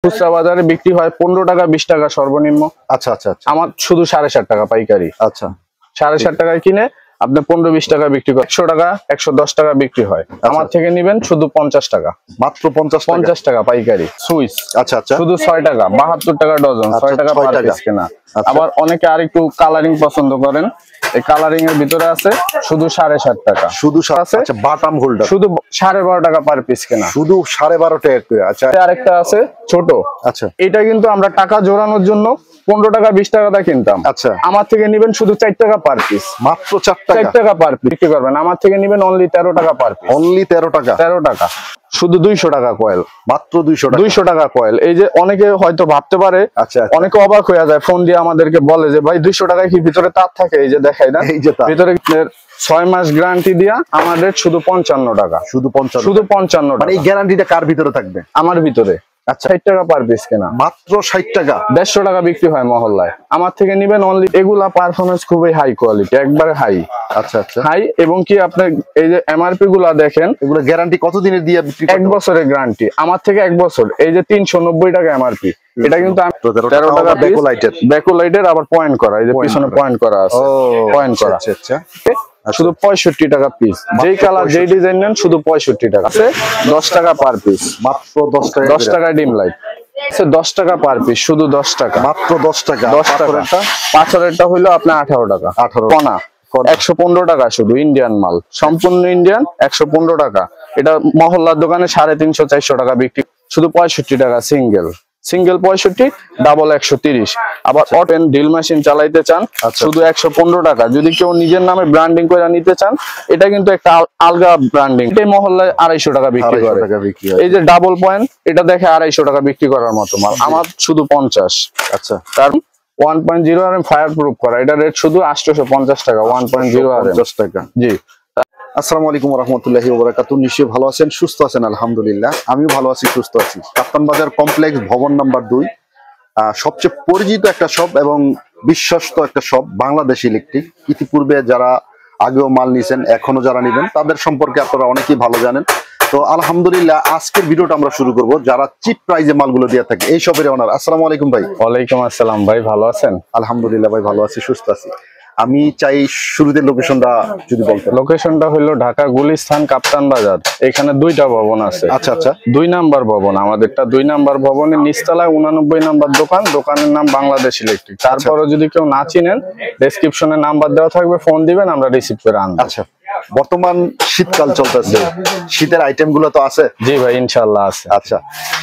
খুচরা বাজারে বিক্রি হয় 15 টাকা 20 টাকা সর্বনিম্ন। আচ্ছা আচ্ছা আচ্ছা, আমার শুধু 7.5 টাকা পাইকারি। আচ্ছা 7.5 টাকায় কিনে আপনি 15-20 টাকা বিক্রি করেন, 100 টাকা 110 টাকা বিক্রি হয়। আমার থেকে নিবেন শুধু 50 টাকা, মাত্র 50 টাকা পাইকারি। সুইচ আচ্ছা আচ্ছা, শুধু 6 টাকা, 72 টাকা ডজন, 6 টাকা পার পিস কেনা। আবার অনেকে আরেকটু কালারিং পছন্দ করেন, এই কালারিং এর ভিতরে আছে শুধু 7.5 টাকা, শুধু আছে। আচ্ছা, বাটাম হোল্ডার শুধু 12.5 টাকা পার পিস কেনা, শুধু 12.5 টাকা। আচ্ছা, আরেকটা আছে ছোট। আচ্ছা, এটা কিন্তু আমরা টাকা জোড়ানোর জন্য 15 টাকা 20 টাকা দা কিনতাম। আচ্ছা, আমার থেকে নিবেন শুধু 4 টাকা পার পিস, মাত্র 4 টাকা পার পিস বিক্রি করবেন। আমার থেকে নিবেন অনলি 13 টাকা পার পিস, অনলি 13 টাকা, 13 টাকা। শুধু 200 টাকা কয়েল, মাত্র 200 টাকা কয়েল। এই যে অনেকে হয়তো ভাবতে পারে, আচ্ছা, অনেকে অবাক হয়ে যায়, ফোন দিয়ে আমাদেরকে বলে যে ভাই 200 টাকায় কি ভিতরে তার থাকে? এই যে দেখাই না, এই যে ভিতরে 6 মাস গ্যারান্টি দিয়া আমাদের শুধু 55 টাকা, শুধু 55 টাকা। মানে এই গ্যারান্টিটা কার ভিতরে থাকবে? আমার ভিতরে। আচ্ছা, 60 টাকা পার পিস কেনা, মাত্র 60 টাকা, 150 টাকা বিক্রি হয় মহল্লায়। আমার থেকে নিবেন অনলি। এগুলা পারফরমেন্স খুবই হাই কোয়ালিটি, একবারে হাই। আচ্ছা আচ্ছা, হাই। এবং কি আপনি এই যে এমআরপি গুলা দেখেন, এগুলো গ্যারান্টি কতদিনের দিয়ে বিক্রি করতে? 1 বছরের গ্যারান্টি, আমার থেকে 1 বছর। এই যে 390 টাকা এমআরপি, এটা কিন্তু 13 টাকা ব্যাকলাইটের, আবার পয়েন্ট করা, এই যে পিছনে পয়েন্ট করা আছে, পয়েন্ট করা। আচ্ছা আচ্ছা, শুধু 65 টাকা পিস, যেই কালার যেই ডিজাইন নেন শুধু 65 টাকা আছে। 10 টাকা পার পিস, মাত্র 10 টাকা। 10 টাকা ডিম লাইট আছে, 10 টাকা পার পিস, শুধু 10 টাকা, মাত্র 10 টাকা। 10 টাকা। পাথরেরটা হইলো আপনার 18 টাকা, 18 কোনা 115 টাকা, শুধু ইন্ডিয়ান মাল, সম্পূর্ণ ইন্ডিয়ান, 115 টাকা। এটা মহল্লার দোকানে 350-400 টাকা বিক্রি, শুধু 65 টাকা সিঙ্গেল। 65, ডাবল 130। আবার অটেন ড্রিল মেশিন চালাইতে চান শুধু 115 টাকা। যদি কেউ নিজের নামে ব্র্যান্ডিং করে নিতে চান, এটা কিন্তু একটা আলগা ব্র্যান্ডিং। এই মহল্লায় 250 টাকা বিক্রি করে। এই যে ডাবল পয়েন্ট, এটা দেখে 250 টাকা বিক্রি করার মতো মাল, আমার শুধু 50। আচ্ছা, তার 1.0 RM ফায়ার প্রুফ করা, এটা রেট শুধু 850 টাকা, 1.0 RM টাকা। জি। আসসালামু আলাইকুম ওয়া রাহমাতুল্লাহি ওয়া বারাকাতুহু। নিশ্চয়ই ভালো আছেন, সুস্থ আছেন? আলহামদুলিল্লাহ, আমিও ভালো আছি, সুস্থ আছি। কাপ্তান বাজার কমপ্লেক্স ভবন নাম্বার 2, সবচেয়ে পরিচিত একটা শপ এবং বিশ্বস্ত একটা শপ, বাংলাদেশ ইলেকট্রিক। ইতিপূর্বে যারা আগেও মাল নিছেন, এখনো যারা নিবেন, তাদের সম্পর্কে আপনারা অনেকেই ভালো জানেন। তো আলহামদুলিল্লাহ, আজকের ভিডিওটা আমরা শুরু করব যারা চিপ প্রাইজে মালগুলো দিয়ে থাকে, এই শপের ওনার। আসসালামু আলাইকুম ভাই। ওয়ালাইকুম আসসালাম ভাই, ভালো আছেন? আলহামদুলিল্লাহ ভাই, ভালো আছি, সুস্থ আছি। আমি চাই শুরুতে লোকেশনটা যদি বলতেন। লোকেশনটা হলো ঢাকা গুলিস্তান কাপ্তান বাজার। এখানে 2টা ভবন আছে। আচ্ছা আচ্ছা, 2 নাম্বার ভবন আমাদেরটা। 2 নাম্বার ভবনের নিচতলায় 89 নাম্বার দোকান, দোকানের নাম বাংলাদেশ ইলেকট্রিক। তারপরে যদি কেউ না চিনেন, ডেসক্রিপশনে নাম্বার দেওয়া থাকবে, ফোন দিবেন, আমরা রিসিভ করে আনবো। আচ্ছা, বর্তমান শীতকাল চলতেছে, শীতের আইটেম গুলো তো আছে? জি ভাই, ইনশাআল্লাহ আছে। আচ্ছা,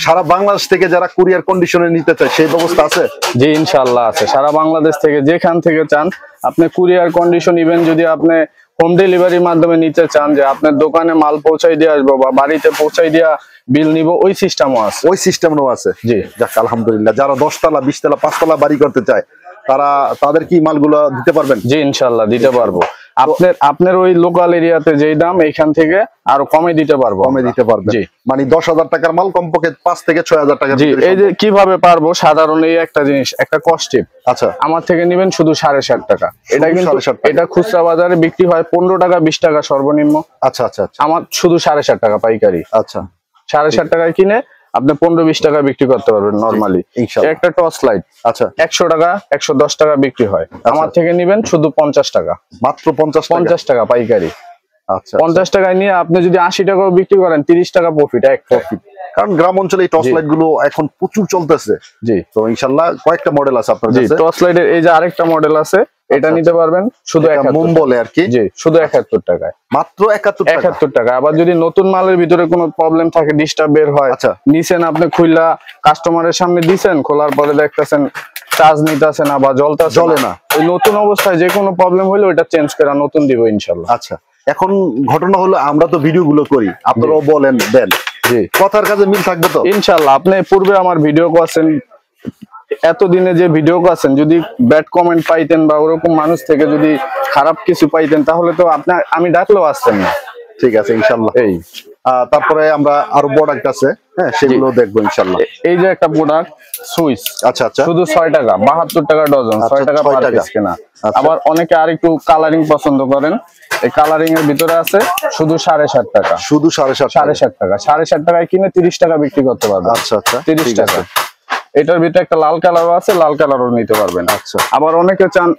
সারা বাংলাদেশ থেকে যারা কুরিয়ার কন্ডিশনে নিতে চায়, সেই ব্যবস্থা আছে? জি ইনশাআল্লাহ আছে। সারা বাংলাদেশ থেকে যেখান থেকে চান আপনি কুরিয়ার কন্ডিশন, ইভেন যদি আপনি হোম ডেলিভারির মাধ্যমে নিতে চান, যে আপনার দোকানে মাল পৌঁছাই দিয়ে আসবো বা বাড়িতে পৌঁছাই দিয়া বিল নিব, ওই সিস্টেমও আছে। ওই সিস্টেমও আছে? জি। যাক আলহামদুলিল্লাহ। যারা 10 তলা 20 তলা 5 তলা বাড়ি করতে চায়, তাদের কি মালগুলো দিতে পারবেন? জি ইনশাআল্লাহ দিতে পারবো। আপনার ওই লোকাল এরিয়াতে যেই দাম, এখান থেকে আরো কমে দিতে পারবো। কমে দিতে পারবেন? জি। মানে 10,000 টাকার মাল কমপক্ষে 5 থেকে 6,000 টাকা। জি। এই যে কিভাবে পারবো, সাধারণ এই একটা জিনিস, একটা কস্টিপ। আচ্ছা, আমার থেকে নিবেন শুধু 7.5 টাকা। এটা কিন্তু 7.5 এটা খুচরা বাজারে বিক্রি হয় 15 টাকা 20 টাকা সর্বনিম্ন। আচ্ছা আচ্ছা আচ্ছা, আমার শুধু 7.5 টাকা পাইকারি। আচ্ছা, 7.5 টাকায় কিনে আপনি 15-20 টাকা বিক্রি করতে পারবেন নরমালি। একটা টর্চ লাইট, আচ্ছা, 100 টাকা 110 টাকা বিক্রি হয়। আমার থেকে নিবেন শুধু 50 টাকা, মাত্র 50 টাকা পাইকারি। আচ্ছা, 50 টাকায় নিয়ে আপনি যদি 80 টাকাও বিক্রি করেন, 30 টাকা প্রফিট। কারণ গ্রাম অঞ্চলে এই টর্চ লাইট গুলো এখন প্রচুর চলতেছে। জি। তো ইনশাআল্লাহ কয়েকটা মডেল আছে আপনার কাছে? টর্চ লাইটের এই যে আরেকটা মডেল আছে, এটা নিতে পারবেন শুধু 71 বলে আর কি। জি, শুধু 71 টাকায়, মাত্র 71 টাকা। আবার যদি নতুন মালের ভিতরে কোনো প্রবলেম থাকে, ডিস্টার্ব বের হয়, আচ্ছা, নিছেন আপনি, খুইলা কাস্টমারের সামনে দিছেন, খোলার পরে দেখতেছেন চার্জ নিতেছে না বা জ্বলে না, ওই নতুন অবস্থায় যে কোনো প্রবলেম হলে ওটা চেঞ্জ করে নতুন দিব ইনশাআল্লাহ। আচ্ছা, এখন ঘটনা হলো আমরা তো ভিডিও গুলো করি, আপনারাও বলেন দেন, জি, কথার কাজে মিল থাকবে তো ইনশাআল্লাহ। আপনি পূর্বে আমার ভিডিও করছেন, এতদিনে যে ভিডিও করছেন, যদি ব্যাড কমেন্ট পাইতেন বা ওরকম মানুষ থেকে যদি খারাপ কিছু পাইতেন, তাহলে তো আপনার আমি ডাকলেও আসতেন না। ঠিক আছে ইনশাআল্লাহ। এই তারপরে আমরা আরো প্রোডাক্ট আছে, হ্যাঁ, সেগুলো দেখবো ইনশাআল্লাহ। এই যে একটা প্রোডাক্ট সুইচ, আচ্ছা আচ্ছা, শুধু 6 টাকা, 72 টাকা ডজন, 6 টাকা পার পিস কেনা। আবার অনেকে আরেকটু কালারিং পছন্দ করেন, এই কালারিং এর ভিতরে আছে শুধু 7.5 টাকা, শুধু 7.5 টাকা। 7.5 টাকায় কিনে 30 টাকা বিক্রি করতে পারবেন। আচ্ছা আচ্ছা, 30 টাকা। এটার ভিতরে একটা লাল কালারও আছে, লাল কালারও নিতে পারবেন। আচ্ছা আবার অনেকে চান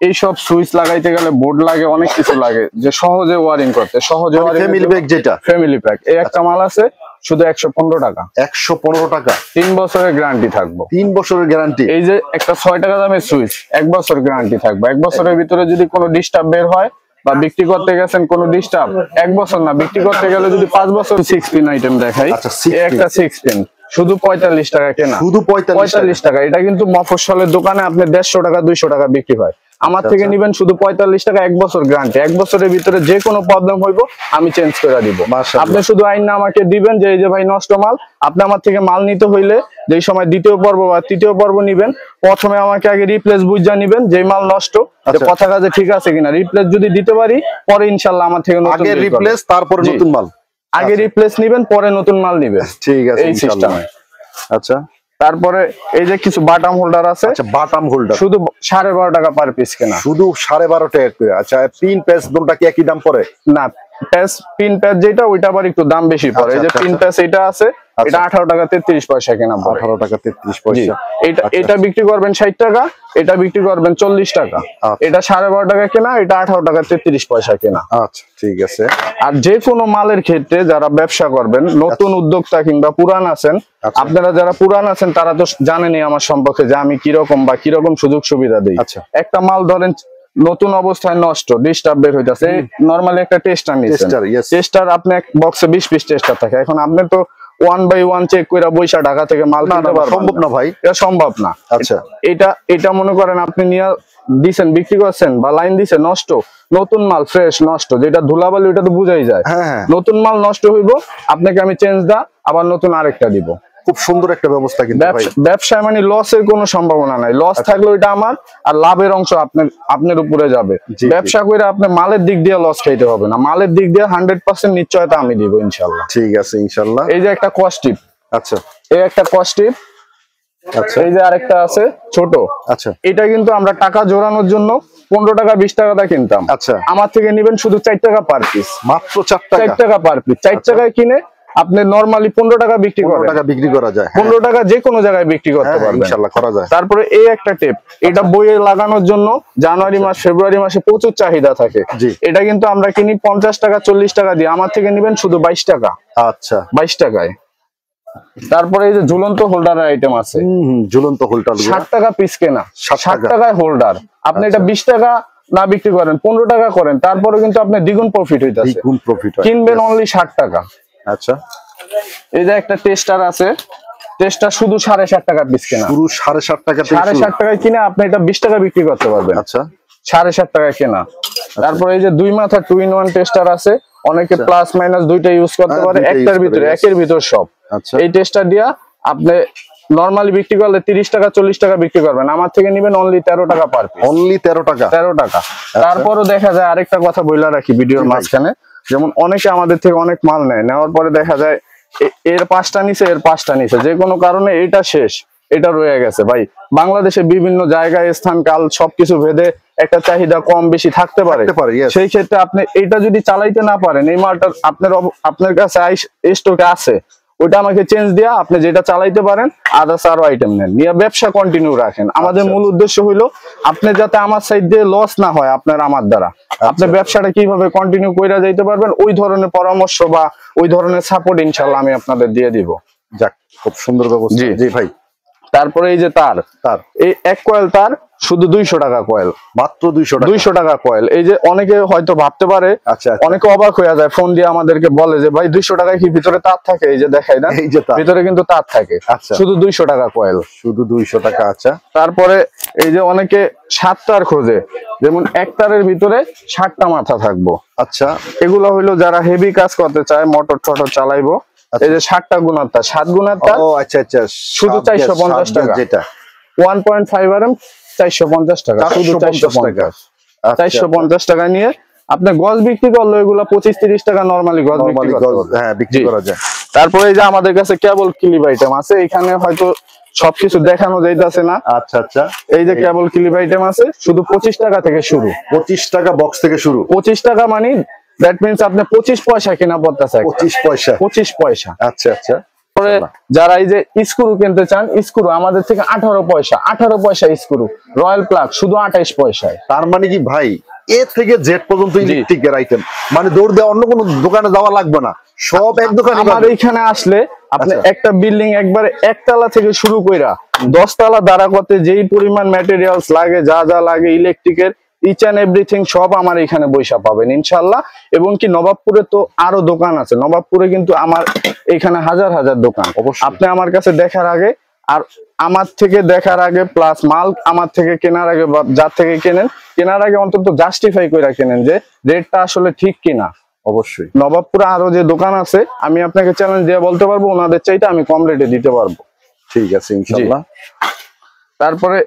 এইসব সুইচ লাগাইতে গেলে বোর্ড লাগে, অনেক কিছু লাগে, যে সহজে ওয়ারিং করতে, সহজে ফ্যামিলি প্যাক যেটা ফ্যামিলি প্যাক, এই একটা মাল আছে শুধু 115 টাকা। 115 টাকা, 3 বছরের গ্যারান্টি থাকবো। 3 বছরের গ্যারান্টি। এই যে একটা 6 টাকা দামের সুইচ, 1 বছর গ্যারান্টি থাকবে। 1 বছরের ভিতরে যদি কোনো ডিস্টার্ব বের হয় বা বিক্রি করতে গেছেন কোনো ডিস্টার্ব, 1 বছর না, বিক্রি করতে গেলে যদি 5 বছর 6 পিন আইটেম দেখাই, আচ্ছা, 6 এই একটা 6 পিন শুধু 45 টাকা কেনা, শুধু 45 টাকা। এটা কিন্তু মফস্বলের দোকানে আপনি 150 টাকা 200 টাকা বিক্রি হয়, আমার থেকে নিবেন শুধু 45 টাকা, 1 বছর গ্যারান্টি। 1 বছরের ভিতরে যে কোনো প্রবলেম হইব আমি চেঞ্জ করে দিব। মাশাআল্লাহ। আপনি শুধু আইন না আমাকে দিবেন যে এই যে ভাই নষ্ট মাল, আপনি আমার থেকে মাল নিতে হইলে যেই সময় দ্বিতীয় পর্ব বা তৃতীয় পর্ব নিবেন, প্রথমে আমাকে আগে রিপ্লেস বুঝা নিবেন যে মাল নষ্ট, যে আচ্ছা। কথা কাজে ঠিক আছে কিনা। রিপ্লেস যদি দিতে পারি, পরে ইনশাআল্লাহ আমার থেকে নতুন আগে রিপ্লেস, তারপরে জি। নতুন মাল। আগে রিপ্লেস নিবেন, পরে নতুন মাল নিবেন, ঠিক আছে এই ইনশাআল্লাহ। সিস্টেমে। আচ্ছা তারপরে এই যে কিছু বাটাম হোল্ডার আছে, আচ্ছা, বাটাম হোল্ডার শুধু 12.5 টাকা পার পিস কেনা। শুধু 12.5 টাকা করে। আচ্ছা, পিন প্যাচ দুটোটা কি একই দাম পড়ে? না, প্যাচ পিন প্যাচ যেটা ওইটা আবার একটু দাম বেশি পড়ে। এই যে আচ্ছা, পিন আচ্ছা। প্যাচ এটা আছে, এটা 18 টাকা 33 পয়সা কেনা পড়ে। 18 টাকা 33 জি, পয়সা। এটা আচ্ছা। এটা বিক্রি করবেন 60 টাকা, এটা বিক্রি করবেন 40 টাকা। আচ্ছা। এটা 12.5 টাকা কেনা, এটা 18 টাকা 33 পয়সা কেনা। আচ্ছা, ঠিক আছে। আর যে কোনো মালের ক্ষেত্রে যারা ব্যবসা করবেন, নতুন উদ্যোক্তা কিংবা পুরান আছেন, আচ্ছা। আপনারা যারা পুরান আছেন তারা তো জানেনই আমার সম্পর্কে যে আমি কিরকম বা কিরকম সুযোগ সুবিধা দিই। আচ্ছা। একটা মাল ধরেন নতুন অবস্থায় নষ্ট, ডিস্টার্ব বের হইতাছে, নরমালি একটা টেস্টার নিছেন, Tester, yes. টেস্টার আপনি এক বক্সে 20 পিস টেস্টার থাকে, এখন আপনি তো 1 বাই 1 চেক কইরা বইসা ঢাকা থেকে মাল না, কিনতে না, পারবেন সম্ভব না ভাই। এটা সম্ভব না। আচ্ছা। এটা মনে করেন আপনি নিয়ে দিছেন, বিক্রি করছেন বা লাইন দিছে নষ্ট, নতুন মাল ফ্রেশ নষ্ট, যেটা ধুলাবালি ওটা তো বুঝাই যায়। হ্যাঁ, হ্যাঁ। নতুন মাল নষ্ট হইব, আপনাকে আমি চেঞ্জ দা আবার নতুন আরেকটা দিব। খুব সুন্দর একটা ব্যবস্থা কিন্তু ভাই। ব্যবসায় মানে লসের কোনো সম্ভাবনা নাই, লস থাকলে ওইটা আমার, আর লাভের অংশ আপনার উপরে যাবে। জি। ব্যবসা করে আপনি মালের দিক দিয়ে লস খাইতে হবে না, মালের দিক দিয়ে 100% নিশ্চয়তা আমি দিব ইনশাল্লাহ। ঠিক আছে ইনশাআল্লাহ। এই যে একটা কস্টিপ, আচ্ছা এই একটা কস্টিপ, আচ্ছা এই যে আরেকটা আছে ছোট, আচ্ছা এটা কিন্তু আমরা টাকা জোড়ানোর জন্য 15 টাকা 20 টাকা কিনতাম, আচ্ছা। আমার থেকে নিবেন শুধু 4 টাকা পার পিস, মাত্র 4 টাকা। 4 টাকা পার পিস। 4 টাকায় কিনে আপনি নরমালি 15 টাকা বিক্রি 15 করেন, টাকা বিক্রি করা যায়। 15 টাকা যে কোনো জায়গায় বিক্রি করতে হ্যাঁ, পারবেন ইনশাআল্লাহ করা যায়। তারপরে এই একটা টেপ, এটা বইয়ে লাগানোর জন্য জানুয়ারি মাস ফেব্রুয়ারি মাসে প্রচুর চাহিদা থাকে। জি। এটা কিন্তু আমরা কিনি 50 টাকা 40 টাকা দিয়ে, আমার থেকে নিবেন শুধু 22 টাকা, আচ্ছা। 22 টাকায়। তারপরে এই যে ঝুলন্ত হোল্ডারের আইটেম আছে, ঝুলন্ত হোল্ডার 60 টাকা পিস কেনা, 60 60 টাকায় হোল্ডার। আপনি এটা 20 টাকা না বিক্রি করেন, 15 টাকা করেন, তারপরে কিন্তু আপনার দ্বিগুণ প্রফিট হইতাছে। দ্বিগুণ প্রফিট হয়। কিনবেন অনলি 60 টাকা। আচ্ছা, এই যে একটা টেস্টার আছে, টেস্টার শুধু 7.5 টাকা পিস কেনা, পুরো 7.5 টাকা থেকে শুরু। 7.5 টাকায় কিনে আপনি এটা 20 টাকা বিক্রি করতে পারবেন। আচ্ছা 7.5 টাকায় কেনা। তারপরে এই যে 2 মাথা 2 in 1 টেস্টার আছে, অনেকে প্লাস মাইনাস দুইটা ইউজ করতে হ্যাঁ, পারে, দুইটা একটার use ভিতরে করে, একের ভিতর সব। আচ্ছা। এই টেস্টার দিয়া আপনি নরমালি বিক্রি করলে 30 টাকা 40 টাকা বিক্রি করবেন, আমার থেকে নিবেন অনলি 13 টাকা পার পিস, অনলি 13 টাকা। 13 টাকা। তারপরও দেখা যায় আরেকটা কথা বইলা রাখি ভিডিওর মাঝখানে, যেমন অনেকে আমাদের থেকে অনেক মাল নেয়, নেওয়ার পরে দেখা যায় এর 5টা নিচে, এর 5টা নিচে, যে কোনো কারণে এটা শেষ, এটা রয়ে গেছে। ভাই বাংলাদেশে বিভিন্ন জায়গায় স্থান কাল সবকিছু ভেদে একটা চাহিদা কম বেশি থাকতে পারে, yes। সেই ক্ষেত্রে আপনি এটা যদি চালাইতে না পারেন, এই মালটা আপনার কাছে স্টকে আছে, ওইটা আমাকে চেঞ্জ দিয়া আপনি যেটা চালাইতে পারেন আদার্স আরো আইটেম নেন, নিয়ে ব্যবসা কন্টিনিউ রাখেন। আমাদের মূল উদ্দেশ্য হইলো আপনি যাতে আমার সাইড দিয়ে লস না হয় আপনার আমার দ্বারা, আপনি ব্যবসাটা কিভাবে কন্টিনিউ কইরা যাইতে পারবেন, ওই ধরনের পরামর্শ বা ওই ধরনের সাপোর্ট ইনশাআল্লাহ আমি আপনাদের দিয়ে দিব। যাক, খুব সুন্দর ব্যবস্থা। জি। জি ভাই। তারপরে এই যে তার, এই 1 কয়েল তার শুধু 200 টাকা কয়েল, মাত্র 200 টাকা। 200 টাকা কয়েল। এই যে অনেকে হয়তো ভাবতে পারে, আচ্ছা, অনেকে অবাক হয়ে যায়, ফোন দিয়ে আমাদেরকে বলে যে ভাই 200 টাকায় কি ভিতরে তার থাকে? এই যে দেখাই না, এই যে তার। ভিতরে কিন্তু তার থাকে। আচ্ছা। শুধু 200 টাকা কয়েল, শুধু 200 টাকা। আচ্ছা। তারপরে এই যে অনেকে 7 তার খোঁজে, যেমন 1 তারের ভিতরে 7টা মাথা থাকবো। আচ্ছা। এগুলো হইলো যারা হেভি কাজ করতে চায়, মোটর টোটর চালাইবো, এই যে 7টা গুণার তার, 7 গুণার তার, ও আচ্ছা আচ্ছা, শুধু 450 টাকা। যেটা 1.5 RM 450 টাকা, শুধু 450 টাকা। 450 টাকা নিয়ে আপনি গজ বিক্রি করলে এগুলা 25-30 টাকা নরমালি গজ বিক্রি করতে পারবেন। হ্যাঁ, বিক্রি করা যায়। তারপরে এই যে আমাদের কাছে কেবল ক্লিপ আইটেম আছে, এখানে হয়তো সবকিছু দেখানো যাইতাছে না। আচ্ছা আচ্ছা। এই যে কেবল ক্লিপ আইটেম আছে, শুধু 25 টাকা থেকে শুরু। 25 টাকা বক্স থেকে শুরু। 25 টাকা মানে দ্যাট মিন্স আপনি 25 পয়সা কিনা পড়তেছে, 25 পয়সা। 25 পয়সা। আচ্ছা আচ্ছা। তারপরে যারা এই যে স্ক্রু কিনতে চান, স্ক্রু আমাদের থেকে 18 পয়সা স্ক্রু, রয়্যাল প্লাগ শুধু 28 পয়সায়। তার মানে কি ভাই এ থেকে জেড পর্যন্ত ইলেকট্রিকের আইটেম, মানে দৌড় দেওয়া অন্য কোনো দোকানে যাওয়া লাগবে না, সব এক দোকানে। আমার এইখানে আসলে আপনি একটা বিল্ডিং একবারে একতলা থেকে শুরু কইরা 10 তলা দাঁড়া করতে যেই পরিমাণ ম্যাটেরিয়ালস লাগে, যা যা লাগে ইলেকট্রিকের ইচ এন্ড এভরিথিং সব আমার এখানে বৈশা পাবেন ইনশাল্লাহ। এবং কি নবাবপুরে তো আরো দোকান আছে, নবাবপুরে কিন্তু আমার এখানে হাজার হাজার দোকান। আপনি আমার কাছে দেখার আগে আর আমার থেকে দেখার আগে প্লাস মাল আমার থেকে কেনার আগে বা যার থেকে কেনার আগে অন্তত জাস্টিফাই করে কেনেন যে রেটটা আসলে ঠিক কিনা। অবশ্যই নবাবপুরে আরো যে দোকান আছে আমি আপনাকে চ্যালেঞ্জ দিয়ে বলতে পারবো ওনাদের চাইতে আমি কম রেটে দিতে পারবো। ঠিক আছে ইনশাআল্লাহ। তারপরে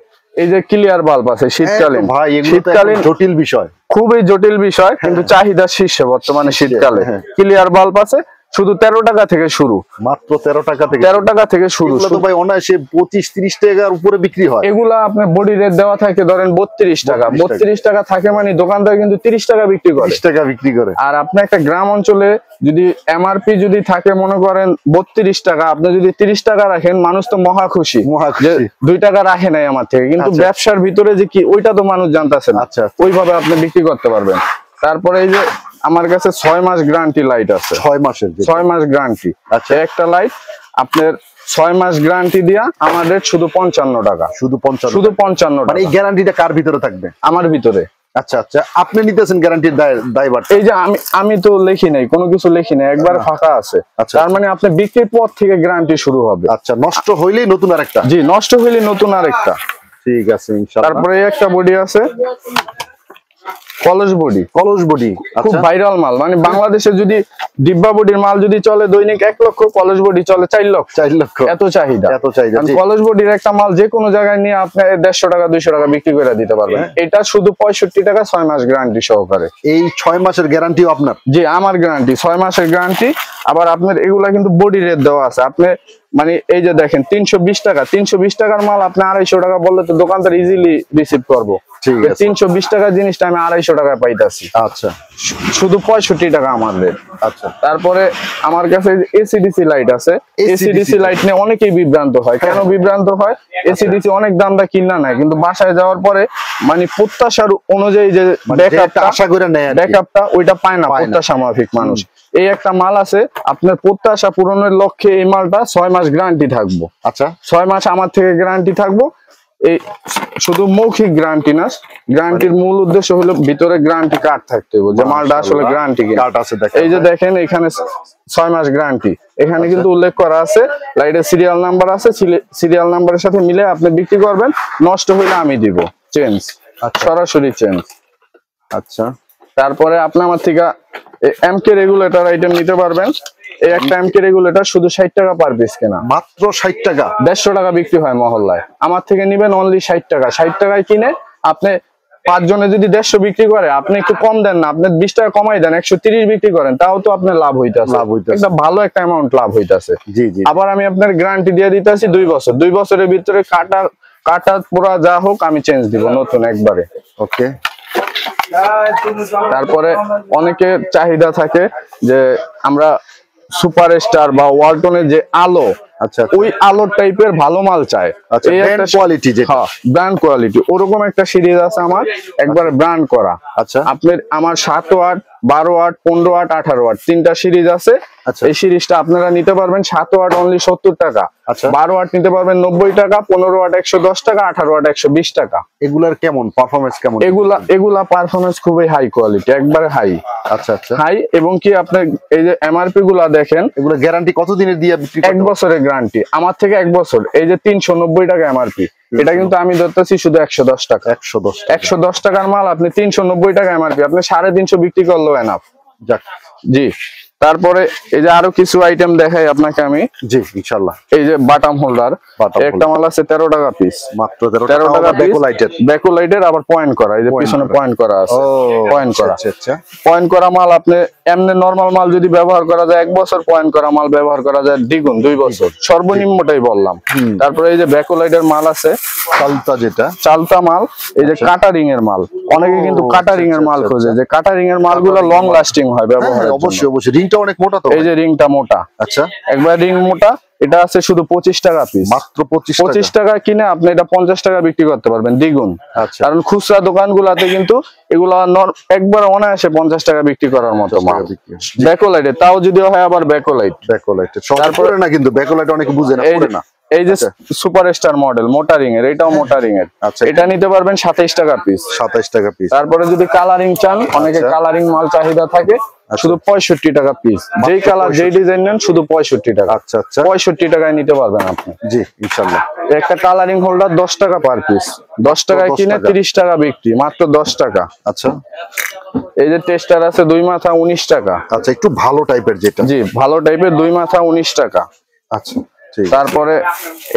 এই যে ক্লিয়ার বাল্ব আছে শীতকালীন, ভাই শীতকালীন জটিল বিষয়, খুবই জটিল বিষয় কিন্তু চাহিদা শীর্ষে বর্তমানে শীতকালে। ক্লিয়ার বাল্ব আছে শুধু 13 টাকা থেকে শুরু, মাত্র 13 টাকা থেকে 13 টাকা থেকে শুরু। তো ভাই অনায়াসে 25-30 টাকার উপরে বিক্রি হয়। এগুলা আপনার বডি রেট দেওয়া থাকে ধরেন 32 টাকা, 32 টাকা থাকে মানে দোকানদার কিন্তু 30 টাকা বিক্রি করে, 30 টাকা বিক্রি করে। আর আপনি একটা গ্রাম অঞ্চলে যদি এমআরপি যদি থাকে মনে করেন 32 টাকা, আপনি যদি 30 টাকা রাখেন মানুষ তো মহা খুশি, যে 2 টাকা রাখে নাই আমার থেকে। কিন্তু ব্যবসার ভিতরে যে কি ওইটা তো মানুষ জানতেছে না, ওইভাবে আপনি বিক্রি করতে পারবেন। তারপরে এই যে আমার কাছে 6 মাস গ্যারান্টি লাইট আছে, 6 মাসের 6 মাস গ্যারান্টি। আচ্ছা একটা লাইট আপনার 6 মাস গ্যারান্টি দিয়া আমাদের শুধু 55 টাকা, শুধু 55 মানে এই গ্যারান্টিটা কার ভিতরে থাকবে? আমার ভিতরে। আচ্ছা আচ্ছা, আপনি নিতেছেন গ্যারান্টির দায়ভার? এই যে আমি তো লিখি নাই, কোনো কিছু লিখি নাই, একবার ফাঁকা আছে। তার মানে আপনি বিক্রির পর থেকে গ্যারান্টি শুরু হবে। আচ্ছা, নষ্ট হইলেই নতুন আরেকটা? জি, নষ্ট হইলেই নতুন আরেকটা। ঠিক আছে ইনশাআল্লাহ। তারপরে একটা বডি আছে কলস বডি, খুব ভাইরাল মাল। মানে বাংলাদেশে যদি ডিব্বা বডির মাল যদি চলে দৈনিক 1 লক্ষ, কলস বডি চলে 4 লক্ষ, এত চাহিদা। কলস বডির একটা মাল যে কোনো জায়গায় নিয়ে আপনি 150 টাকা 200 টাকা বিক্রি করে দিতে পারবেন। এটা শুধু 65 টাকা 6 মাস গ্যারান্টি সহকারে। এই 6 মাসের গ্যারান্টিও আপনার? জি, আমার গ্যারান্টি 6 মাসের গ্যারান্টি। আবার আপনার এগুলা কিন্তু বডি রেট দেওয়া আছে। আপনি মানে এই যে দেখেন 320 টাকার মাল আপনি 250 টাকা বললে তো দোকানদার ইজিলি রিসিভ করবো। 320 টাকার জিনিসটা আমি 250 টাকায় পাইতাছি। আচ্ছা, শুধু 65 টাকা আমার রেট। আচ্ছা, তারপরে আমার কাছে এসিডিসি লাইট আছে। এসিডিসি লাইট নিয়ে অনেকেই বিভ্রান্ত হয়। কেন বিভ্রান্ত হয়? এসিডিসি অনেক দামটা কিনা নেয়, কিন্তু বাসায় যাওয়ার পরে মানে প্রত্যাশার অনুযায়ী যে ব্যাকআপটা আশা করে নেয়, ব্যাকআপটা ওইটা পায় না প্রত্যাশা মাফিক মানুষ। এই একটা মাল আছে আপনার প্রত্যাশা পূরণের লক্ষ্যে এই মালটা 6 মাস গ্যারান্টি থাকবো। আচ্ছা, 6 মাস আমার থেকে গ্যারান্টি থাকবো। এই শুধু মৌখিক গ্যারান্টি না, গ্যারান্টির মূল উদ্দেশ্য হলো ভিতরে গ্যারান্টি কার্ড থাকতে হবে যে মালটা আসলে গ্যারান্টি কার্ড আছে। এই যে দেখেন এখানে 6 মাস গ্যারান্টি, এখানে কিন্তু উল্লেখ করা আছে। লাইটের সিরিয়াল নাম্বার আছে, সিরিয়াল নাম্বারের সাথে মিলে আপনি বিক্রি করবেন। নষ্ট হইলে আমি দিব চেঞ্জ, সরাসরি চেঞ্জ। আচ্ছা, তারপরে আপনি আমার থেকে এমকে রেগুলেটর আইটেম নিতে পারবেন। এই একটা এমকে রেগুলেটর শুধু 60 টাকা পার পিস কেনা, মাত্র 60 টাকা। 150 টাকা বিক্রি হয় মহল্লায়, আমার থেকে নিবেন অনলি 60 টাকা। 60 টাকায় কিনে আপনি 5 জনে যদি 150 বিক্রি করে, আপনি একটু কম দেন না, আপনি 20 টাকা কমাই দেন, 130 বিক্রি করেন, তাও তো আপনার লাভ হইতাছে, একটা ভালো একটা অ্যামাউন্ট লাভ হইতাছে। জি জি। আবার আমি আপনার গ্যারান্টি দিয়ে দিতেছি 2 বছর। 2 বছরের ভিতরে কাটা পোড়া যা হোক আমি চেঞ্জ দিব নতুন একবারে। ওকে। তারপরে অনেকের চাহিদা থাকে যে আমরা সুপারস্টার বা ওয়ালটনের যে আলো, আচ্ছা ওই আলোর টাইপের ভালো মাল চায়। এই একটা কোয়ালিটি, যেটা ব্র্যান্ড কোয়ালিটি, ওরকম একটা সিরিজ আছে আমার একবারে ব্র্যান্ড করা। আচ্ছা, আপনার আমার 7 ওয়াট, 12 ওয়াট, 15 ওয়াট, 18 ওয়াট 3টা সিরিজ আছে। এই সিরিজটা আপনারা নিতে পারবেন 7 ওয়াট অনলি 70 টাকা, 12 ওয়াট নিতে পারবেন 90 টাকা, 15 ওয়াট 110 টাকা, 18 ওয়াট 120 টাকা। এগুলার কেমন পারফরম্যান্স? কেমন এগুলা পারফরম্যান্স খুবই হাই কোয়ালিটি, একবারে হাই। আচ্ছা আচ্ছা, হাই। এবং কি আপনি এই যে এমআরপি গুলা দেখেন, এগুলো গ্যারান্টি কতদিনের দিয়ে বিক্রি? 1 বছরের গ্যারান্টি আমার থেকে, 1 বছর। এই যে 390 টাকা এমআরপি, এটা কিন্তু আমি ধরতেছি শুধু 110 টাকা। 110 টাকার মাল আপনি 390 টাকা এমআরপি, আপনি 350 বিক্রি করলেও এনাফ। যাক, জি। তারপরে এই যে আরো কিছু আইটেম দেখাই আপনাকে আমি। জি ইনশাআল্লাহ। এই যে বাটাম হোল্ডার, একটা মাল আছে 13 টাকা পিস, মাত্র 13 টাকা। ব্যাকলাইটের আবার পয়েন্ট করা, এই যে পিছনে পয়েন্ট করা আছে, পয়েন্ট করা। আচ্ছা, পয়েন্ট করা মাল আপনি এমনি নরমাল মাল যদি ব্যবহার করা যায় 1 বছর, পয়েন্ট করা মাল ব্যবহার করা যায় দ্বিগুণ 2 বছর, সর্বনিম্নটাই বললাম। তারপরে এই যে ব্যাকলাইটের মাল আছে চালতা, যেটা চালতা মাল। এই যে কাটারিং এর মাল, অনেকে কিন্তু কাটারিং এর মাল খোঁজে, যে কাটারিং এর মালগুলো লং লাস্টিং হয় ব্যবহার। অবশ্যই অবশ্যই, রিংটা অনেক মোটা তো এই যে রিংটা মোটা, আচ্ছা একবার রিং মোটা। এটা আছে শুধু 25 টাকা পিস, মাত্র 25 টাকা কিনে আপনি এটা 50 টাকা বিক্রি করতে পারবেন দ্বিগুণ। আচ্ছা কারণ খুচরা দোকানগুলোতে কিন্তু এগুলা একবার অনায়াসে 50 টাকা বিক্রি করার মতো মাল। ব্যাকলাইটে তাও যদিও হয় আবার ব্যাকলাইট, তারপরে না কিন্তু ব্যাকলাইট অনেকে বুঝে না, পড়ে না। এই যে সুপারস্টার মডেল মোটা রিং এর, এটাও মোটা রিং এর। আচ্ছা এটা নিতে পারবেন 27 টাকা পিস, 27 টাকা পিস। তারপরে যদি কালারিং চান, অনেকে কালারিং মাল চাহিদা থাকে, শুধু 65 টাকা পিস। যেই কালার যেই ডিজাইন নেন শুধু 65 টাকা। আচ্ছা আচ্ছা 65 টাকায় নিতে পারবেন আপনি। জি ইনশাআল্লাহ। একটা কালারিং হোল্ডার 10 টাকা পার পিস, 10 টাকায় কিনে 30 টাকা বিক্রি, মাত্র 10 টাকা। আচ্ছা এই যে টেস্টার আছে 2 মাথা 19 টাকা। আচ্ছা একটু ভালো টাইপের যেটা, জি ভালো টাইপের 2 মাথা 19 টাকা। আচ্ছা ঠিক। তারপরে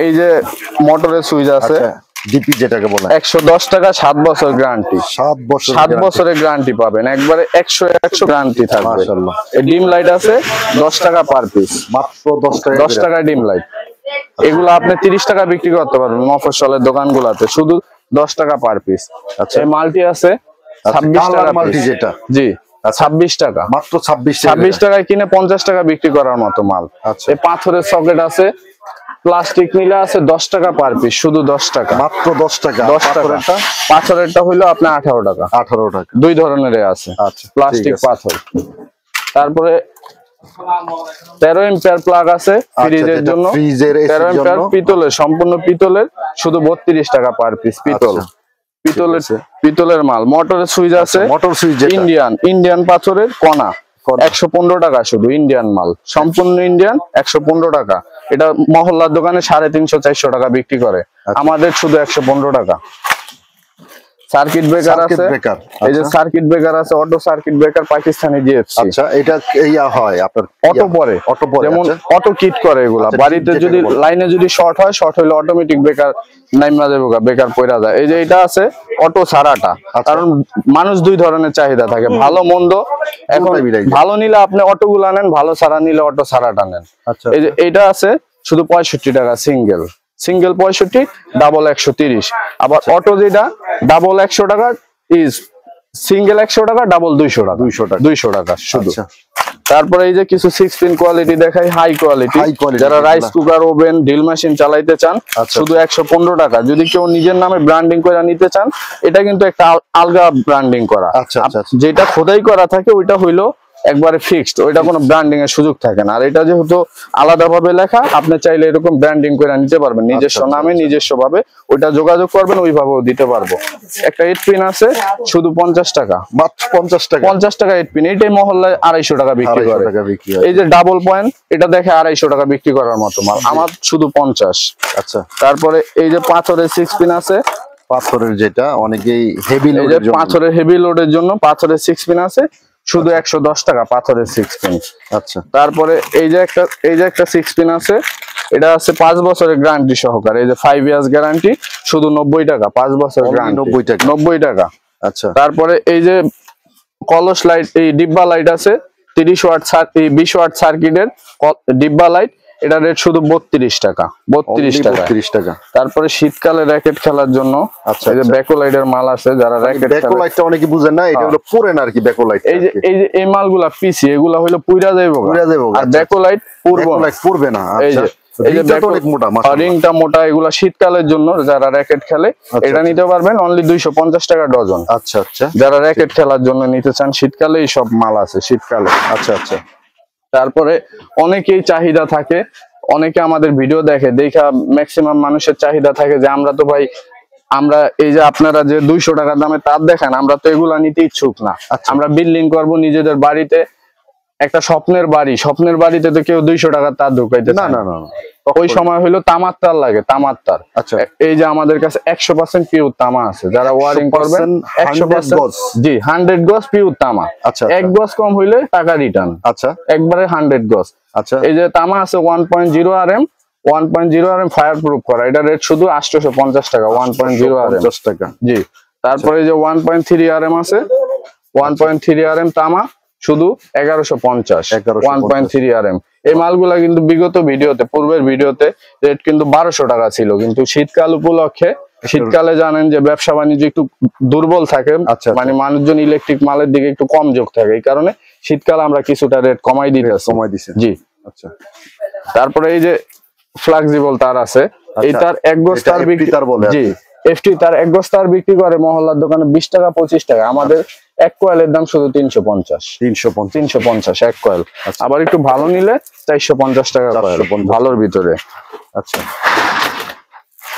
এই যে মোটরের সুইচ আছে ডিপি যেটাকে বলে 110 টাকা, 7 বছর গ্যারান্টি, 7 বছরের গ্যারান্টি পাবেন, একবারে 100 গ্যারান্টি থাকবে। মাশাআল্লাহ। এই ডিম লাইট আছে 10 টাকা পার পিস, মাত্র 10 টাকা 10 টাকা ডিম লাইট। এগুলো আপনি 30 টাকা বিক্রি করতে পারবেন মফস্বলের দোকানগুলোতে, শুধু 10 টাকা পার পিস। আচ্ছা এই মাল্টি আছে 26 টাকা মাল্টি piece। যেটা জি 26 টাকা, মাত্র 26 26 টাকায় কিনে 50 টাকা বিক্রি করার মতো মাল। আচ্ছা এই পাথরের সকেট আছে, প্লাস্টিক নিলে আছে 10 টাকা পার পিস, শুধু 10 টাকা, মাত্র 10 টাকা। 10 টাকা। পাথরেরটা হইলো আপনার 18 টাকা, 18 টাকা। দুই ধরনের আছে, আচ্ছা প্লাস্টিক পাথর। তারপরে 13 এম্পিয়ার প্লাগ আছে ফ্রিজের জন্য, ফ্রিজের 13 এম্পিয়ার পিতলের, সম্পূর্ণ পিতলের, শুধু 32 টাকা পার পিস। পিতল, পিতলের মাল। মোটরের সুইচ আছে, মোটর সুইচ ইন্ডিয়ান পাথরের কণা 115 টাকা, শুধু ইন্ডিয়ান মাল, সম্পূর্ণ ইন্ডিয়ান, 115 টাকা। এটা মহল্লার দোকানে 350-400 টাকা বিক্রি করে, আমাদের শুধু 115 টাকা। সার্কিট ব্রেকার আছে, এই যে সার্কিট ব্রেকার আছে, auto circuit breaker Pakistani GFC. আচ্ছা এটা ইয়া হয় আপনার অটো পরে, যেমন অটো কিট করে এগুলা। বাড়িতে যদি লাইনে যদি শর্ট হয়, শর্ট হইলে অটোমেটিক ব্রেকার নাইমা যাবে, ব্রেকার পয়রা যায়। এই যে এটা আছে অটো সারাটা, কারণ মানুষ দুই ধরনের চাহিদা থাকে, ভালো মন্দ। এখন ভালো নিলে আপনি অটো গুলা নেন, ভালো সারা নিলে অটো সারাটা নেন। এই যে এটা আছে শুধু 65 টাকা সিঙ্গেল, 65, ডাবল 130। আবার অটো যেটা ডাবল 100 টাকা, ইজ সিঙ্গেল 100 টাকা, ডাবল 200 টাকা শুধু। তারপরে এই যে কিছু 6 পিন কোয়ালিটি দেখাই, হাই কোয়ালিটি, যারা rice cooker, oven, drill machine চালাইতে চান, শুধু 115 টাকা। যদি কেউ নিজের নামে ব্র্যান্ডিং করে নিতে চান, এটা কিন্তু একটা আলগা ব্র্যান্ডিং করা, যেটা খোদাই করা থাকে ওইটা হইলো একবারে ফিক্সড, ওইটা কোনো ব্র্যান্ডিং এর সুযোগ থাকে না। আর এটা যেহেতু আলাদাভাবে লেখা, আপনি চাইলে এরকম ব্র্যান্ডিং করে নিতে পারবেন নিজস্ব নামে, নিজস্ব ভাবে। ওইটা যোগাযোগ করবেন, ওইভাবেও দিতে পারবো। একটা 8 পিন আছে শুধু 50 টাকা, মাত্র 50 টাকা 8 পিন। এইটাই মহল্লায় 250 টাকা বিক্রি করে। এই যে ডাবল পয়েন্ট, এটা দেখে 250 টাকা বিক্রি করার মতো মাল, আমার শুধু 50। আচ্ছা তারপরে এই যে পাথরের 6 পিন আছে, পাথরের যেটা অনেকেই হেভি লোডের জন্য, পাথরের হেভি লোডের জন্য পাথরের 6 পিন আছে শুধু 110 টাকা, পাথরের 6 পিন। আচ্ছা তারপরে এই যে একটা 6 পিন আছে, এটা আছে 5 বছরের গ্যারান্টি সহকারে, এই যে 5 ইয়ার্স গ্যারান্টি, শুধু 90 টাকা, 5 বছরের গ্যারান্টি, 90 টাকা। আচ্ছা তারপরে এই যে কলস লাইট, এই ডিব্বা লাইট আছে 30 ওয়াট, 20 ওয়াট সার্কিটের ডিব্বা লাইট, এটা রেট শুধু 32 টাকা, 32 টাকা। তারপরে শীতকালে র্যাকেট খেলার জন্য এই যে ব্যাকলাইটের মাল আছে, যারা র্যাকেট ব্যাকলাইটটা অনেকে বুঝেন না, এটা হলো পুরে না আর কি ব্যাকলাইট। এই যে এই মালগুলা পিসি, এগুলা হইলো পুইরা যাইবো, আর ব্যাকলাইট পুরবে না। এই যে রিংটা মোটা, এগুলা শীতকালের জন্য যারা র্যাকেট খেলে, এটা নিতে পারবেন অনলি 250 টাকা ডজন। আচ্ছা আচ্ছা, যারা র্যাকেট খেলার জন্য নিতে চান, শীতকালে এই সব মাল আছে, শীতকালে। আচ্ছা আচ্ছা। তারপরে অনেকেই চাহিদা থাকে, অনেকে আমাদের ভিডিও দেখে, দেখা ম্যাক্সিমাম মানুষের চাহিদা থাকে যে আমরা তো ভাই, আমরা এই যে আপনারা যে 200 টাকা দামে তার দেখেন, আমরা তো এগুলা নিতে ইচ্ছুক না। আমরা বিল্ডিং করব নিজেদের বাড়িতে, একটা স্বপ্নের বাড়িতে তো কেউ 200 টাকা তার ঢুকাইতে না না না। ওই সময় হইলো তামার তার লাগে, তামার তার। আচ্ছা, এই যে আমাদের কাছে 100% পিওর তামা আছে, যারা ওয়ারিং করবেন 100%, জি 100 গজ পিওর তামা। আচ্ছা, এক গজ কম হইলে টাকা রিটার্ন। আচ্ছা, একবারে 100 গজ। আচ্ছা, এই যে তামা আছে 1.0 RM, 1.0 RM ফায়ার প্রুফ করা, এটা রেট শুধু 850 টাকা, 1.0 RM টাকা। জি। তারপরে এই যে 1.3 RM আছে, 1.3 RM তামা শুধু 1150, 1.3 RM। এই মালগুলা কিন্তু বিগত ভিডিওতে, পূর্বের ভিডিওতে রেট কিন্তু 1200 টাকা ছিল, কিন্তু শীতকাল উপলক্ষে, শীতকালে জানেন যে ব্যবসা বাণিজ্য একটু দুর্বল থাকে, মানে মানুষজন ইলেকট্রিক মালের দিকে একটু কম যোগ থাকে, এই কারণে শীতকাল আমরা কিছুটা রেট কমাই দিতেছি। সময় দিছে। জি। আচ্ছা, তারপরে এই যে ফ্লেক্সিবল তার আছে, এই তার এক গজ তার বিক্রি, তার বলে। জি, এফটি তার এক গজ তার বিক্রি করে মহল্লার দোকানে 20 টাকা 25 টাকা, আমাদের এক কয়েলের দাম শুধু 350 350 এক কয়েল। আবার একটু ভালো নিলে 450 টাকা কয়েল, ভালোর ভিতরে। আচ্ছা,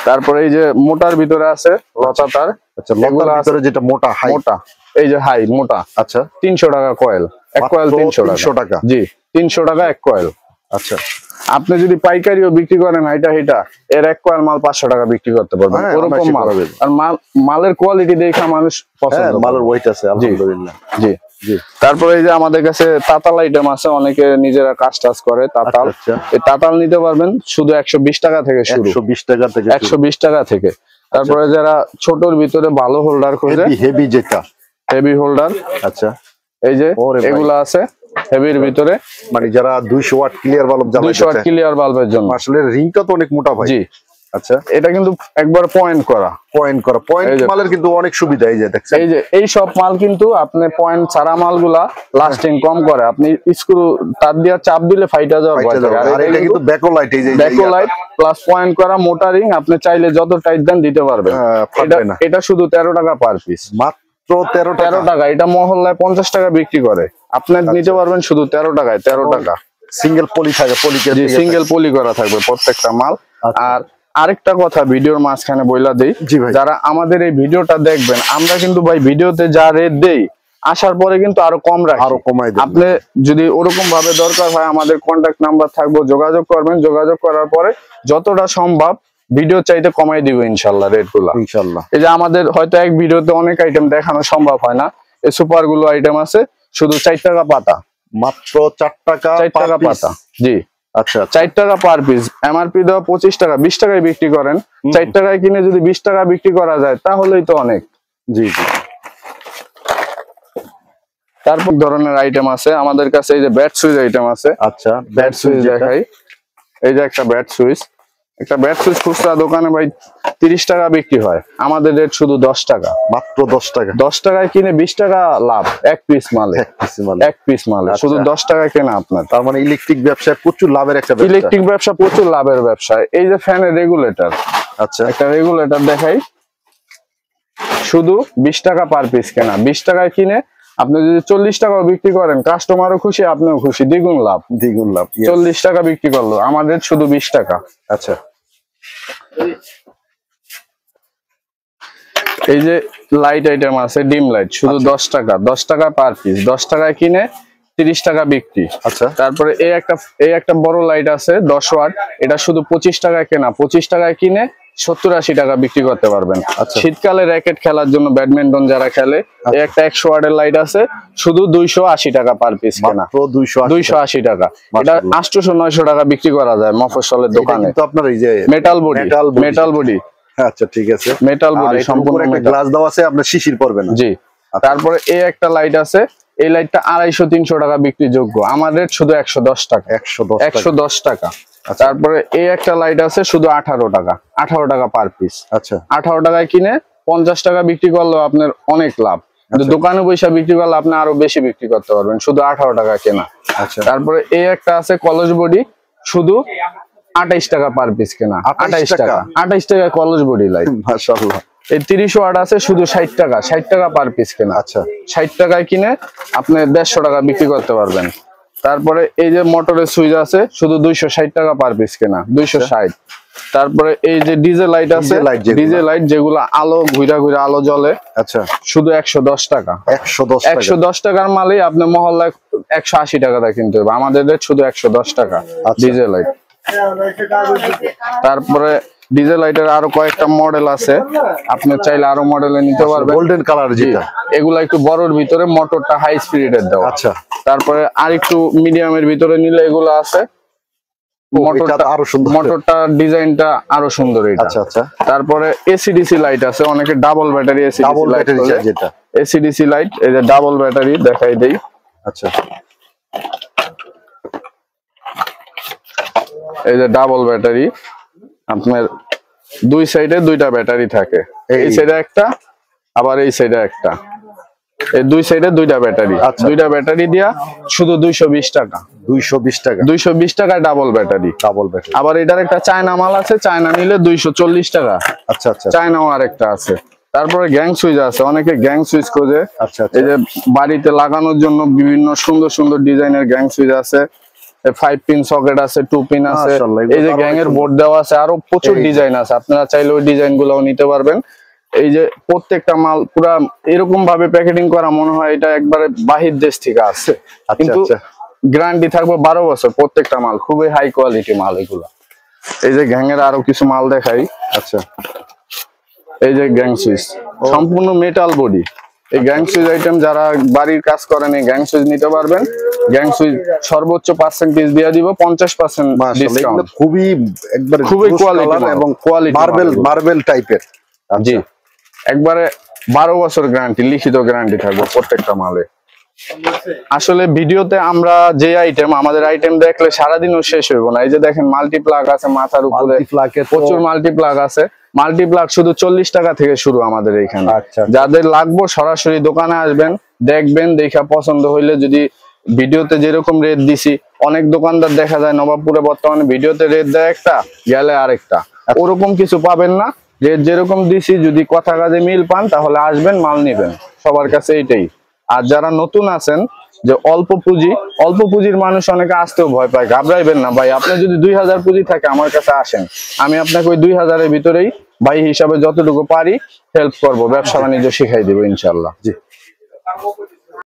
তারপরে এই যে মোটার ভিতরে আছে লতা তার। আচ্ছা, লতার ভিতরে যেটা মোটা, হাই মোটা, এই যে হাই মোটা। আচ্ছা, 300 টাকা কয়েল, এক কয়েল 300 টাকা। জি, 300 টাকা এক কয়েল। আচ্ছা, আপনি যদি পাইকারিও বিক্রি করেন এটা এর এক কয়েল মাল 500 টাকা বিক্রি করতে পারবেন, ওরকম মাল। আর মালের কোয়ালিটি দেখা মানুষ পছন্দ করে, মালের ওয়েট আছে আলহামদুলিল্লাহ। জি জি। তারপরে এই যে আমাদের কাছে তাতাল আইটেম আছে, অনেকে নিজেরা কাজ টাজ করে তাতাল। এই তাতাল নিতে পারবেন শুধু 120 টাকা থেকে শুরু, 120 টাকা থেকে 120 টাকা থেকে। তারপরে যারা ছোটর ভিতরে ভালো হোল্ডার খোঁজে, হেভি যেটা হেভি হোল্ডার, আচ্ছা, এই যে এগুলা আছে হেভির ভিতরে, মানে যারা 200 ওয়াট ক্লিয়ার বাল্ব জ্বালাতে 200 ওয়াট ক্লিয়ার বাল্বের জন্য। আসলে রিংটা তো অনেক মোটা ভাই। জি। আচ্ছা, এটা কিন্তু একবার পয়েন্ট করা পয়েন্ট মালের কিন্তু অনেক সুবিধা। এই যে দেখছেন, এই যে এই সব মাল কিন্তু আপনি পয়েন্ট ছাড়া মালগুলা লাস্টিং কম করে, আপনি স্ক্রু তার দিয়ে চাপ দিলে ফাইটা যাওয়ার ভয় থাকে। আর এটা কিন্তু ব্যাকলাইট, এই যে ব্যাকলাইট প্লাস পয়েন্ট করা মোটারিং, আপনি চাইলে যত টাইট দেন দিতে পারবেন। এটা শুধু 13 টাকা পার পিস, মাত্র 13 টাকা। এটা মহল্লায় 50 টাকা বিক্রি করে, আপনি নিতে পারবেন শুধু 13 টাকায়। 13 টাকা সিঙ্গেল পলি থাকে, সিঙ্গেল পলি করা থাকবে প্রত্যেকটা মাল। আর আরেকটা কথা ভিডিওর মাঝখানে বইলা দেই, যারা আমাদের এই ভিডিওটা দেখবেন, আমরা কিন্তু ভাই ভিডিওতে যা রেট দেই আসার পরে কিন্তু আরো কম রাখি, আরো কমাই দেই। আপনি যদি ওরকম ভাবে দরকার হয় আমাদের কন্টাক্ট নাম্বার থাকবো, যোগাযোগ করবেন। যোগাযোগ করার পরে যতটা সম্ভব ভিডিও চাইতে কমাই দিব ইনশাল্লাহ রেট গুলা, ইনশাল্লাহ। এই যে আমাদের হয়তো এক ভিডিওতে অনেক আইটেম দেখানো সম্ভব হয় না, এই সুপার গুলো আইটেম আছে শুধু 4 টাকা পাতা, মাত্র 4 টাকা পাতা। জি, আচ্ছা, 4 টাকা পার পিস। এমআরপি দেওয়া 25 টাকা, 20 টাকায় বিক্রি করেন। 4 টাকায় কিনে যদি 20 টাকা বিক্রি করা যায় তাহলেই তো অনেক। জি জি। তারপর ধরনের আইটেম আছে আমাদের কাছে, এই যে ব্যাট সুইচ আইটেম আছে। আচ্ছা, ব্যাট সুইচ দেখাই, এই যে একটা ব্যাট সুইচ। একটা ব্যাট সুইচ খুচরা দোকানে ভাই 30 টাকা বিক্রি হয়, আমাদের রেট শুধু 10 টাকা, মাত্র 10 টাকা। 10 টাকায় কিনে 20 টাকা লাভ এক পিস মালে, এক পিস মালে শুধু 10 টাকা কেনা আপনার। তার মানে ইলেকট্রিক ব্যবসায় প্রচুর লাভের একটা ব্যবসা। ইলেকট্রিক ব্যবসা প্রচুর লাভের ব্যবসা। এই যে ফ্যানের রেগুলেটর, আচ্ছা, একটা রেগুলেটর দেখাই, শুধু 20 টাকা পার পিস কেনা। 20 টাকায় কিনে আপনি যদি 40 টাকাও বিক্রি করেন, কাস্টমারও খুশি, আপনিও খুশি, দ্বিগুণ লাভ। 40 টাকা বিক্রি করলো, আমাদের শুধু 20 টাকা। আচ্ছা, এই যে লাইট আইটেম আছে, ডিম লাইট, শুধু 10 টাকা, 10 টাকা পার পিস। 10 টাকায় কিনে 30 টাকা বিক্রি। আচ্ছা, তারপরে এই একটা বড় লাইট আছে 10 ওয়াট, এটা শুধু 25 টাকায় কেনা, 25 টাকায় কিনে 70-80 টাকা বিক্রি করতে পারবেন। শীতকালে র্যাকেট খেলার জন্য, ব্যাডমিন্টন যারা খেলে, এই একটা 100 ওয়াটের লাইট আছে, শুধু 280 টাকা পার পিস কেনা, 280 টাকা। এটা 800-900 টাকা বিক্রি করা যায় মফস্বলের দোকানে। কিন্তু আপনার এই যে মেটাল বডি, আচ্ছা ঠিক আছে, মেটাল বডি সম্পূর্ণ একটা গ্লাস দেওয়া আছে, আপনার শিশির পড়বে না। জি। তারপরে এই একটা লাইট আছে, এই লাইটটা 250-300 টাকা বিক্রি যোগ্য, আমাদের শুধু 110 টাকা, 110 টাকা। তারপরে এই একটা লাইট আছে শুধু 18 টাকা পার পিস। আচ্ছা, 18 টাকায় কিনে 50 টাকা বিক্রি করলেও আপনার অনেক লাভ। দোকানে পয়সা বিক্রি করলে আপনি আরো বেশি বিক্রি করতে পারবেন, শুধু 18 টাকা কেনা। আচ্ছা, তারপরে এই একটা আছে কলস বডি, শুধু 28 টাকা পার পিস কেনা, 28 টাকা কলস বডি লাইট, মাশাআল্লাহ। এই 30 ওয়াট আছে শুধু 60 টাকা পার পিস কেনা। আচ্ছা, 60 টাকায় কিনে আপনি 150 টাকা বিক্রি করতে পারবেন। তারপরে এই যে মোটরের সুইচ আছে, শুধু 260 টাকা পার পিস কেনা, 260। তারপরে এই যে ডিজে লাইট আছে, ডিজে লাইট যেগুলো আলো ঘুরা আলো জ্বলে, আচ্ছা, শুধু 110 টাকা। 110 টাকার মালই আপনি মহল্লায় 180 টাকাটা কিনতে হবে, আমাদের রেট শুধু 110 টাকা ডিজে লাইট। তারপরে ডিজে লাইটের আরো কয়েকটা মডেল আছে, আপনি চাইলে আরো মডেলে নিতে পারবেন। গোল্ডেন কালার যেটা, এগুলা একটু বড়র ভিতরে, মোটরটা হাই স্পিডের দেওয়া। আচ্ছা, তারপরে আর একটু মিডিয়ামের ভিতরে নিলে এগুলো আছে, মোটরটা ডিজাইনটা আরো সুন্দর এটা। আচ্ছা আচ্ছা। তারপরে এসিডিসি লাইট আছে, অনেকে ডাবল ব্যাটারি যেটা এসিডিসি লাইট, এই যে ডাবল ব্যাটারি দেখাই দেই। আচ্ছা, এই যে ডাবল ব্যাটারি, আপনার দুই সাইডে দুইটা ব্যাটারি থাকে, এই সাইডে একটা, আবার এই সাইডে একটা। এই দুই সাইডে দুইটা ব্যাটারি, আচ্ছা। দুইটা ব্যাটারি দিয়া শুধু 220 টাকা। 220 টাকা 220 টাকায় ডাবল ব্যাটারি। Double battery. আবার এটার একটা চায়না মাল আছে, চায়না নিলে 240 টাকা। আচ্ছা আচ্ছা চায়নাও আরেকটা আছে। তারপরে গ্যাং সুইচ আছে, অনেকে গ্যাং সুইচ খোঁজে। আচ্ছা আচ্ছা এই যে বাড়িতে লাগানোর জন্য বিভিন্ন সুন্দর সুন্দর ডিজাইনের গ্যাং সুইচ আছে। 5 পিন সকেট আছে, 2 পিন আছে। মাশাআল্লাহ, এই যে এগুলো গ্যাং এর আরো বোর্ড দেওয়া আছে, আরো প্রচুর এই যে। ডিজাইন আছে, আপনারা চাইলে ওই ডিজাইন গুলাও নিতে পারবেন। এই যে প্রত্যেকটা মাল পুরা এরকম ভাবে প্যাকেটিং করা, মনে হয় এটা একবারে বাহির দেশ থেকে আসছে। আচ্ছা কিন্তু আচ্ছা গ্যারান্টি থাকবে 12 বছর প্রত্যেকটা মাল, খুবই হাই কোয়ালিটি মাল এগুলো। এই যে গ্যাং এর আরো কিছু মাল দেখাই। আচ্ছা এই যে গ্যাং সুইচ সম্পূর্ণ মেটাল বডি। এই গ্যাং সুইচ আইটেম যারা বাড়ির কাজ করেন এই গ্যাং সুইচ নিতে পারবেন। গ্যাং সুইচ সর্বোচ্চ পার্সেন্টেজ দিয়ে দিব 50% মাশাআল্লাহ, এগুলো ডিসকাউন্ট। খুবই একবারে খুবই জোস কোয়ালিটি কালার এবং এবং কোয়ালিটি মার্বেল টাইপের। জি, একবারে 12 বছর গ্যারান্টি, লিখিত গ্যারান্টি থাকবে প্রত্যেকটা মালে। আসলে ভিডিওতে আমরা যে আইটেম, আমাদের আইটেম দেখলে সারাদিনও শেষ হইব না। এই যে দেখেন মাল্টিপ্লাগ আছে মাথার উপরে, মাল্টিপ্লাকের প্রচুর মাল্টিপ্লাগ আছে। মাল্টিপ্লাগ শুধু 40 টাকা থেকে শুরু আমাদের এখানে। আচ্ছা। যাদের লাগবে সরাসরি দোকানে আসবেন, দেখবেন, দেখা পছন্দ হইলে, যদি ভিডিওতে যেরকম রেট দিছি, অনেক দোকানদার দেখা যায় নবাবপুরে বর্তমানে ভিডিওতে রেট দেয় একটা, গেলে আরেকটা, ওরকম কিছু পাবেন না। রেট যেরকম দিছি, যদি কথা কাজে মিল পান তাহলে আসবেন, মাল নিবেন, সবার কাছে এইটাই। আর যারা নতুন আছেন, যে অল্প পুঁজির মানুষ অনেকে আসতেও ভয় পায়, ঘাবড়াইবেন না ভাই। আপনি যদি 2000 পুঁজি থাকে আমার কাছে আসেন, আমি আপনাকে ওই 2000 এর ভিতরেই ভাই হিসাবে যতটুকু পারি হেল্প করব, ব্যবসা বাণিজ্য শিখাই দেবো ইনশাল্লাহ। জি।